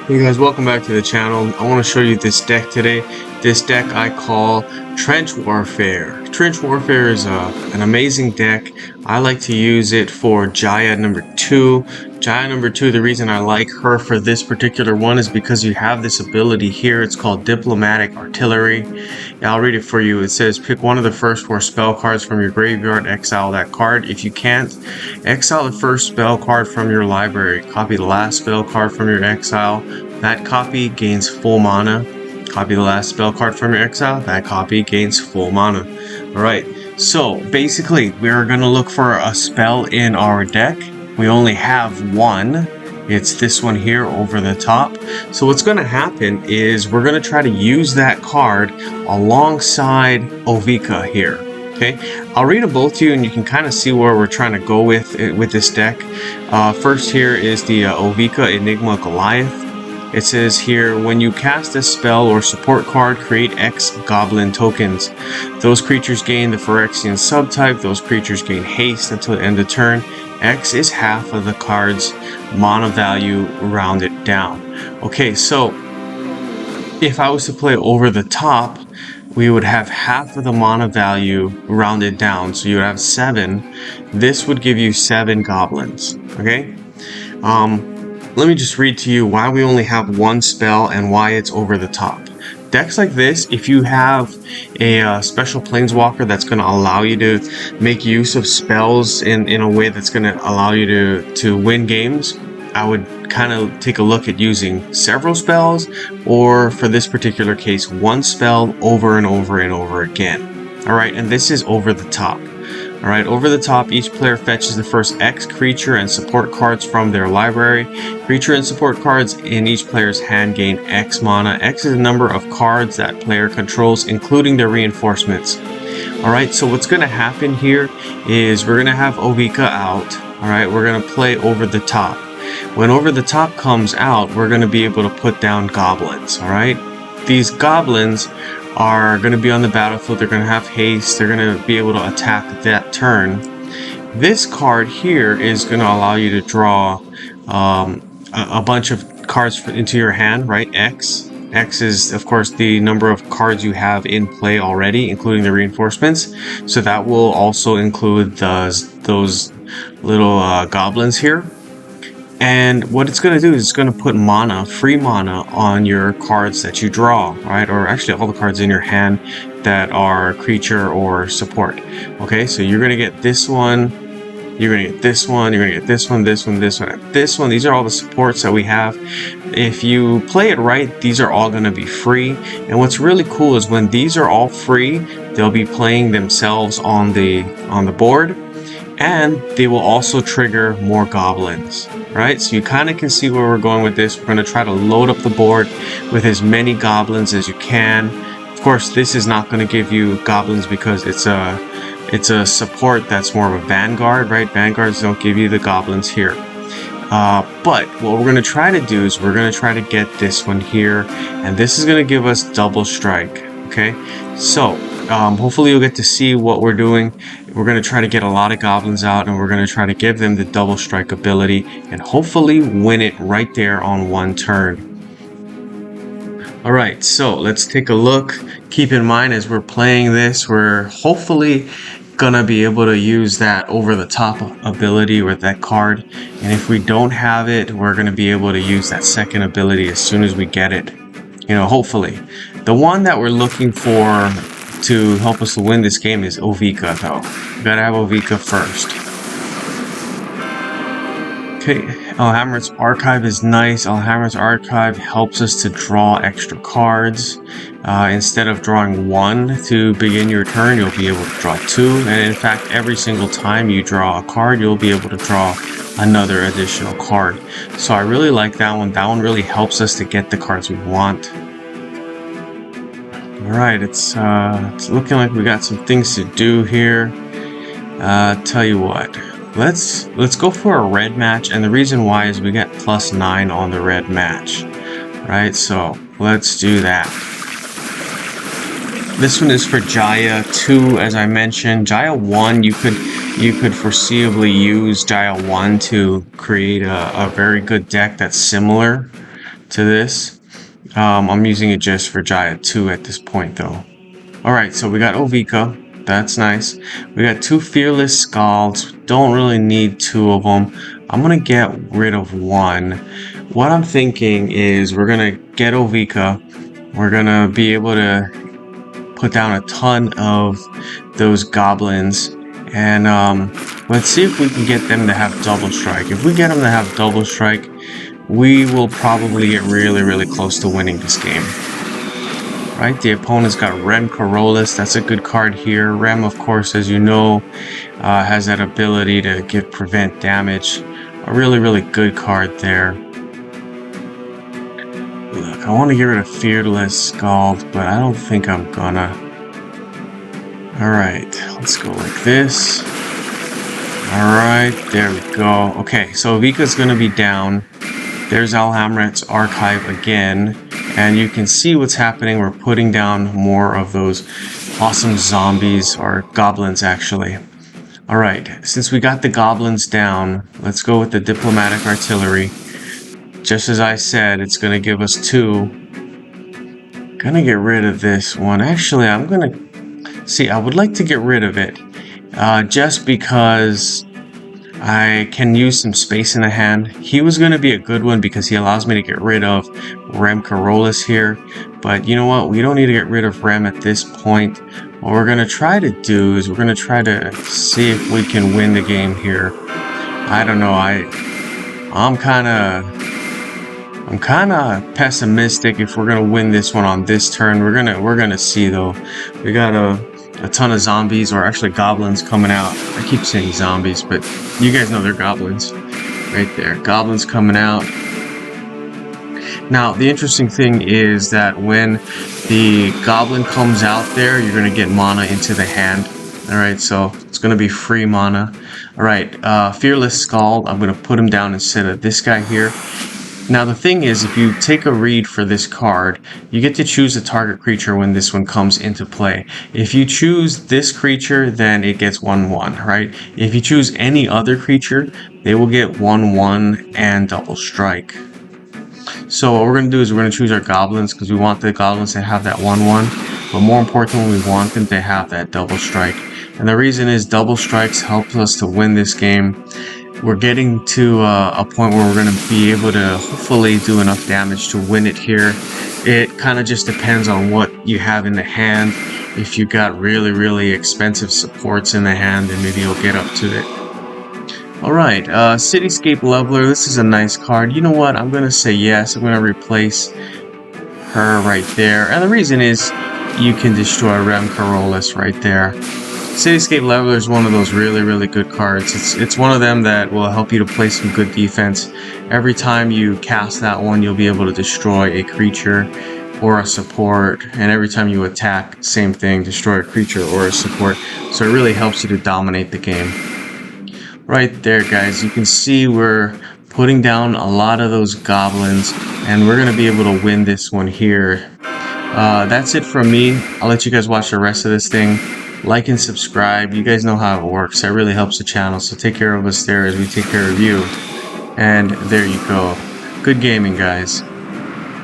Hey guys, welcome back to the channel. I want to show you this deck today. This deck I call Trench Warfare. Trench Warfare is an amazing deck. I like to use it for Jaya number 2. Jaya number 2, the reason I like her for this particular one is because you have this ability here. It's called Diplomatic Artillery. I'll read it for you. It says, pick one of the first 4 spell cards from your graveyard, exile that card. If you can't, exile the first spell card from your library. Copy the last spell card from your exile. That copy gains full mana. Copy the last spell card from your exile. That copy gains full mana. Alright, so basically we're going to look for a spell in our deck. We only have one. It's this one here over the top. So what's going to happen is we're going to try to use that card alongside Ovika here. Okay, I'll read them both to you and you can kind of see where we're trying to go with this deck. First here is the Ovika Enigma Goliath. It says here, when you cast a spell or support card, create X goblin tokens. Those creatures gain the Phyrexian subtype. Those creatures gain haste until the end of turn. X is half of the card's mana value rounded down. Okay, so if I was to play over the top, we would have half of the mana value rounded down. So you would have 7. This would give you 7 goblins. Okay? Let me just read to you why we only have one spell and why it's over the top. Decks like this, if you have a special planeswalker that's going to allow you to make use of spells in a way that's going to allow you to win games, I would kind of take a look at using several spells, or for this particular case, one spell over and over and over again. Alright, and this is over the top. Alright, over the top, each player fetches the first X creature and support cards from their library. Creature and support cards in each player's hand gain X mana. X is the number of cards that player controls, including their reinforcements. Alright, so what's going to happen here is we're going to have Ovika out. Alright, we're going to play over the top. When over the top comes out, we're going to be able to put down goblins. Alright, these goblins are going to be on the battlefield. They're going to have haste. They're going to be able to attack that turn. This card here is going to allow you to draw a bunch of cards into your hand, right? X is, of course, the number of cards you have in play already, including the reinforcements. So that will also include those little goblins here. And what it's going to do is it's going to put mana, free mana, on your cards that you draw, right? Or actually all the cards in your hand that are creature or support. Okay, so you're going to get this one, you're going to get this one, you're going to get this one, this one, this one, and this one. These are all the supports that we have. If you play it right, these are all going to be free. And what's really cool is when these are all free, they'll be playing themselves on the board. And they will also trigger more goblins, right? So you kind of can see where we're going with this. We're going to try to load up the board with as many goblins as you can. Of course, this is not going to give you goblins because it's a support that's more of a vanguard, right? Vanguards don't give you the goblins here. But what we're going to try to do is we're going to try to get this one here, and this is going to give us double strike. Okay, so hopefully you'll get to see what we're doing. We're going to try to get a lot of goblins out, and we're going to try to give them the double strike ability and hopefully win it right there on one turn. Alright, so let's take a look. Keep in mind as we're playing this, we're hopefully going to be able to use that over the top ability with that card. And if we don't have it, we're going to be able to use that second ability as soon as we get it. You know, hopefully. The one that we're looking for to help us to win this game is Ovika, though. We gotta have Ovika first. Okay, Alhammar's Archive is nice. Alhammar's Archive helps us to draw extra cards. Instead of drawing 1 to begin your turn, you'll be able to draw 2. And in fact, every single time you draw a card, you'll be able to draw another additional card. So I really like that one. That one really helps us to get the cards we want. Alright, it's looking like we got some things to do here. Tell you what, let's go for a red match, and the reason why is we get +9 on the red match. Right, so let's do that. This one is for Jaya 2, as I mentioned. Jaya 1, you could foreseeably use Jaya 1 to create a very good deck that's similar to this. I'm using it just for Jaya 2 at this point though. Alright, so we got Ovika. That's nice. We got 2 Fearless Scalds. Don't really need 2 of them. I'm gonna get rid of 1. What I'm thinking is we're gonna get Ovika. We're gonna be able to put down a ton of those goblins. And let's see if we can get them to have double strike. If we get them to have double strike, we will probably get really close to winning this game. Right, the opponent's got Rem Carolus. That's a good card here. Rem, of course, as you know, has that ability to prevent damage. A really good card there. Look, I want to get rid of Fearless Scald, but I don't think I'm gonna. Alright, let's go like this. Alright, there we go. Okay, so Vika's gonna be down. There's Alhamret's Archive again. And you can see what's happening. We're putting down more of those awesome zombies, or goblins actually. Alright, since we got the goblins down, let's go with the Diplomatic Artillery. Just as I said, it's going to give us 2. Gonna get rid of this one. Actually, I'm gonna... See, I would like to get rid of it. Just because I can use some space in the hand. He was going to be a good one because he allows me to get rid of Rem Carolus here. But you know what? We don't need to get rid of Rem at this point. What we're going to try to do is we're going to try to see if we can win the game here. I don't know. I'm kind of pessimistic if we're going to win this one on this turn. We're going to see though. We got a ton of zombies, or actually goblins, coming out. I keep saying zombies, but you guys know they're goblins. Right there. Goblins coming out. Now, the interesting thing is that when the goblin comes out there, you're going to get mana into the hand. Alright, so it's going to be free mana. Alright, Fearless Scald, I'm going to put him down instead of this guy here. Now the thing is, if you take a read for this card, you get to choose a target creature when this one comes into play. If you choose this creature, then it gets 1/1, right? If you choose any other creature, they will get 1/1 and double strike. So what we're going to do is we're going to choose our goblins because we want the goblins to have that 1/1. But more importantly, we want them to have that double strike. And the reason is double strikes helps us to win this game. We're getting to a point where we're going to be able to hopefully do enough damage to win it here. It kind of just depends on what you have in the hand. If you got really expensive supports in the hand, then maybe you'll get up to it. Alright, Cityscape Leveler, this is a nice card. You know what, I'm going to say yes. I'm going to replace her right there. And the reason is you can destroy Rem Carolus right there. Cityscape Leveler is one of those really good cards. It's one of them that will help you to play some good defense. Every time you cast that one, you'll be able to destroy a creature or a support, and every time you attack, same thing, destroy a creature or a support. So it really helps you to dominate the game. Right there, guys, you can see we're putting down a lot of those goblins, and we're going to be able to win this one here. That's it from me. I'll let you guys watch the rest of this thing. Like and subscribe. You guys know how it works. That really helps the channel. So take care of us there as we take care of you. And there you go. Good gaming, guys.